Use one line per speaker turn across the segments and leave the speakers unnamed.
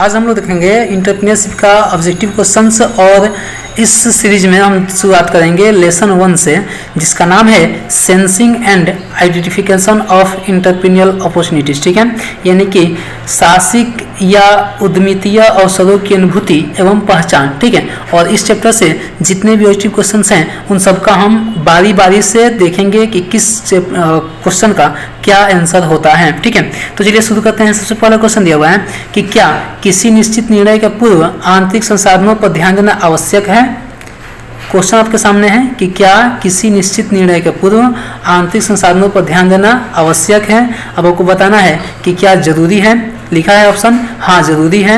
आज हम लोग देखेंगे एंटरप्रेन्योरशिप का ऑब्जेक्टिव क्वेश्चंस और इस सीरीज में हम शुरुआत करेंगे लेसन 1 से, जिसका नाम है sensing and identification of entrepreneurial opportunities. ठीक है, यानी कि साहसिक या उद्यमितीय अवसरों की अनुभूति एवं पहचान। ठीक है, और इस चैप्टर से जितने भी ऑब्जेक्टिव क्वेश्चंस हैं उन सबका हम बारी बारी से देखेंगे कि किस क्वेश्चन का क्या आंसर होता है। ठीक है, तो चलिए शुरू करते हैं। सबसे पहला क्वेश्चन दिया हुआ है कि क्या किसी निश्चित निर्णय के पूर्व आंतरिक संसाधनों पर ध्यान देना आवश्यक है। क्वेश्चन आपके सामने है कि क्या किसी निश्चित निर्णय के पूर्व आंतरिक संसाधनों पर ध्यान देना आवश्यक है। अब आपको बताना है कि क्या जरूरी है। लिखा है ऑप्शन हाँ जरूरी है,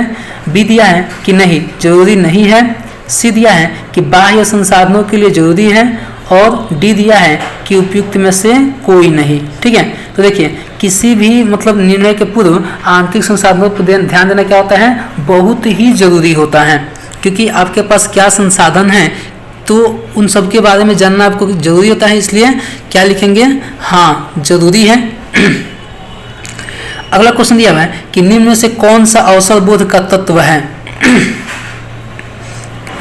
बी दिया है कि नहीं जरूरी नहीं है, सी दिया है कि बाह्य संसाधनों के लिए जरूरी है, और डी दिया है कि उपयुक्त में से कोई नहीं। ठीक है, तो देखिए किसी भी मतलब निर्णय के पूर्व आंतरिक संसाधनों पर ध्यान देना क्या होता है, बहुत ही जरूरी होता है, क्योंकि आपके पास क्या संसाधन है तो उन सब के बारे में जानना आपको जरूरी होता है। इसलिए क्या लिखेंगे, हाँ जरूरी है। अगला क्वेश्चन दिया हुआ है कि निम्न में से कौन सा अवसर बोध का तत्व है।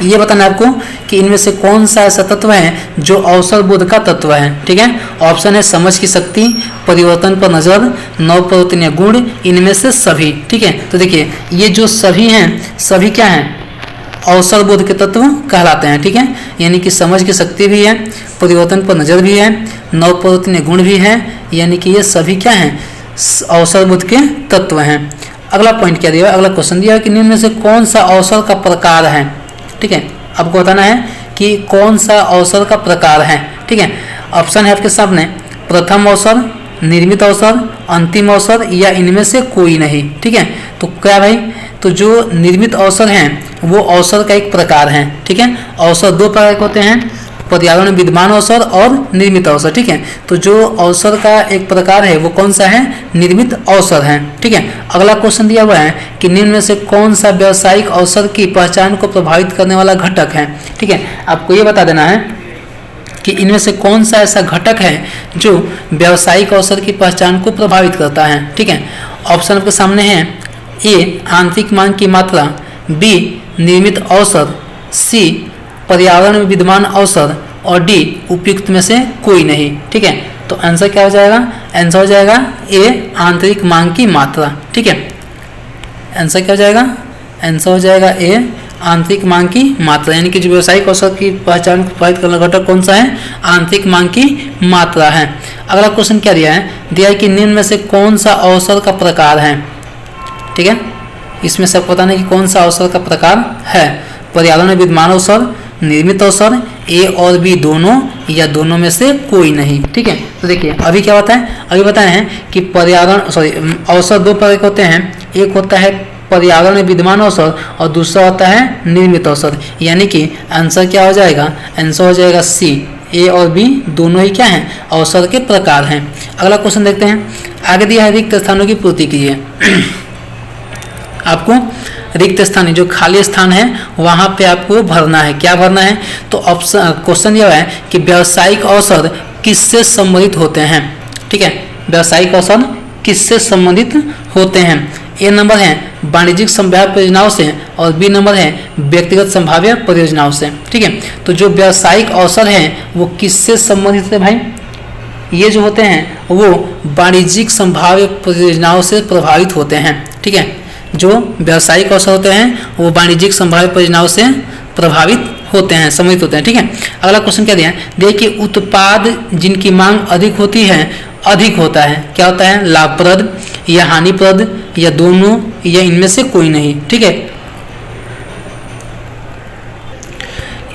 ये बताना है आपको कि इनमें से कौन सा ऐसा तत्व है जो अवसर बोध का तत्व है। ठीक है, ऑप्शन है समझ की शक्ति, परिवर्तन पर नजर, नव परिवर्तनीय गुण, इनमें से सभी। ठीक है, तो देखिए ये जो सभी हैं सभी क्या हैं, अवसर बोध के तत्व कहलाते हैं। ठीक है, यानी कि समझ की शक्ति भी है, परिवर्तन पर नजर भी है, नव परिवर्तनीय गुण भी है, यानी कि ये सभी क्या हैं, अवसर बोध के तत्व हैं। अगला पॉइंट क्या दिया है, अगला क्वेश्चन दिया है कि निम्न में से कौन सा अवसर का प्रकार है। ठीक है, आपको बताना है कि कौन सा अवसर का प्रकार है। ठीक है, ऑप्शन है आपके सामने प्रथम अवसर, निर्मित अवसर, अंतिम अवसर या इनमें से कोई नहीं। ठीक है, तो क्या भाई, तो जो निर्मित अवसर हैं वो अवसर का एक प्रकार है। ठीक है, अवसर दो प्रकार के होते हैं, पर्यावरण विद्यमान अवसर और निर्मित अवसर। ठीक है, तो जो अवसर का एक प्रकार है वो कौन सा है, निर्मित अवसर है। ठीक है, अगला क्वेश्चन दिया हुआ है कि निम्न में से कौन सा व्यावसायिक अवसर की पहचान को प्रभावित करने वाला घटक है। ठीक है, आपको ये बता देना है कि इनमें से कौन सा ऐसा घटक है जो व्यावसायिक अवसर की पहचान को प्रभावित करता है। ठीक है, ऑप्शन आपके सामने है ए आंतरिक मांग की मात्रा, बी निर्मित अवसर, सी पर्यावरण में विद्यमान अवसर और डी उपयुक्त में से कोई नहीं। ठीक है, तो आंसर क्या हो जाएगा, आंसर हो जाएगा ए आंतरिक मांग की मात्रा। ठीक है, आंसर क्या हो जाएगा, आंसर हो जाएगा ए आंतरिक मांग की मात्रा, यानी कि जो व्यावसायिक अवसर की पहचान को प्रभावित करने वाला घटक कौन सा है, आंतरिक मांग की मात्रा है। अगला क्वेश्चन क्या दिया है कि निम्न में से कौन सा अवसर का प्रकार है। ठीक है, इसमें सब बताना कि कौन सा अवसर का प्रकार है, पर्यावरण में विद्यमान अवसर, निर्मित अवसर, ए और बी दोनों या दोनों में से कोई नहीं। ठीक है, तो देखिए अभी क्या होता है, अभी बताए हैं कि अवसर दो प्रकार के होते हैं, एक होता है पर्यावरण में विद्यमान अवसर और दूसरा होता है निर्मित अवसर, यानी कि आंसर क्या हो जाएगा, आंसर हो जाएगा सी, ए और बी दोनों ही क्या हैं, अवसर के प्रकार हैं। अगला क्वेश्चन देखते हैं, आगे दिया है रिक्त स्थानों की पूर्ति कीजिए। आपको रिक्त स्थान जो खाली स्थान है वहां पे आपको भरना है। क्या भरना है, तो ऑप्शन क्वेश्चन यह है कि व्यावसायिक अवसर किससे संबंधित होते हैं। ठीक है, व्यावसायिक अवसर किससे संबंधित होते हैं। ए नंबर है वाणिज्यिक संभाव्य परियोजनाओं से और बी नंबर है व्यक्तिगत संभाव्य परियोजनाओं से। ठीक है, तो जो व्यावसायिक अवसर हैं वो किससे संबंधित है भाई, ये जो होते हैं वो वाणिज्यिक संभाव्य परियोजनाओं से प्रभावित होते हैं। ठीक है, जो व्यावसायिक अवसर होते हैं वो वाणिज्यिक संभाव्य परियोजनाओं से प्रभावित होते हैं, सम्मिलित होते हैं। ठीक है, अगला क्वेश्चन क्या दिया है, देखिए उत्पाद जिनकी मांग अधिक होती है अधिक होता है, क्या होता है, लाभप्रद या हानिप्रद या दोनों या इनमें से कोई नहीं। ठीक है,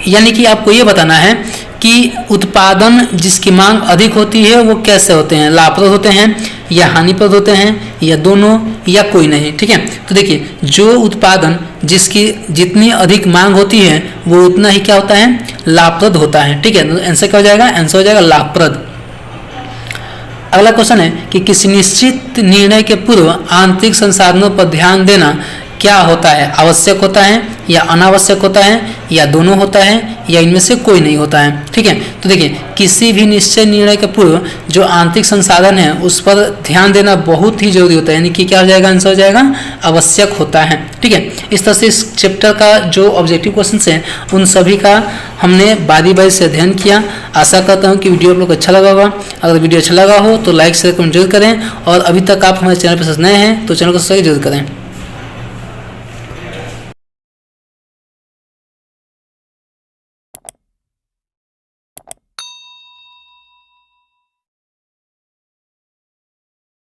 यानी कि आपको ये बताना है कि उत्पादन जिसकी मांग अधिक होती है वो कैसे होते हैं, लाभप्रद होते हैं या हानिप्रद होते हैं या दोनों या कोई नहीं। ठीक है, तो देखिए जो उत्पादन जिसकी जितनी अधिक मांग होती है वो उतना ही क्या होता है, लाभप्रद होता है। ठीक है, तो आंसर क्या हो जाएगा, आंसर हो जाएगा लाभप्रद। अगला क्वेश्चन है कि किसी निश्चित निर्णय के पूर्व आंतरिक संसाधनों पर ध्यान देना क्या होता है, आवश्यक होता है या अनावश्यक होता है या दोनों होता है या इनमें से कोई नहीं होता है। ठीक है, तो देखिए किसी भी निश्चय निर्णय के पूर्व जो आंतरिक संसाधन है उस पर ध्यान देना बहुत ही जरूरी होता है, यानी कि क्या हो जाएगा, आंसर हो जाएगा आवश्यक होता है। ठीक है, इस तरह से इस चैप्टर का जो ऑब्जेक्टिव क्वेश्चन है उन सभी का हमने बारी बारी से अध्ययन किया। आशा करता हूँ कि वीडियो आप लोग अच्छा लगा होगा। अगर वीडियो अच्छा लगा हो तो लाइक शेयर कमेंट जरूर करें, और अभी तक आप हमारे चैनल पर नए हैं तो चैनल को सब्सक्राइब जरूर करें।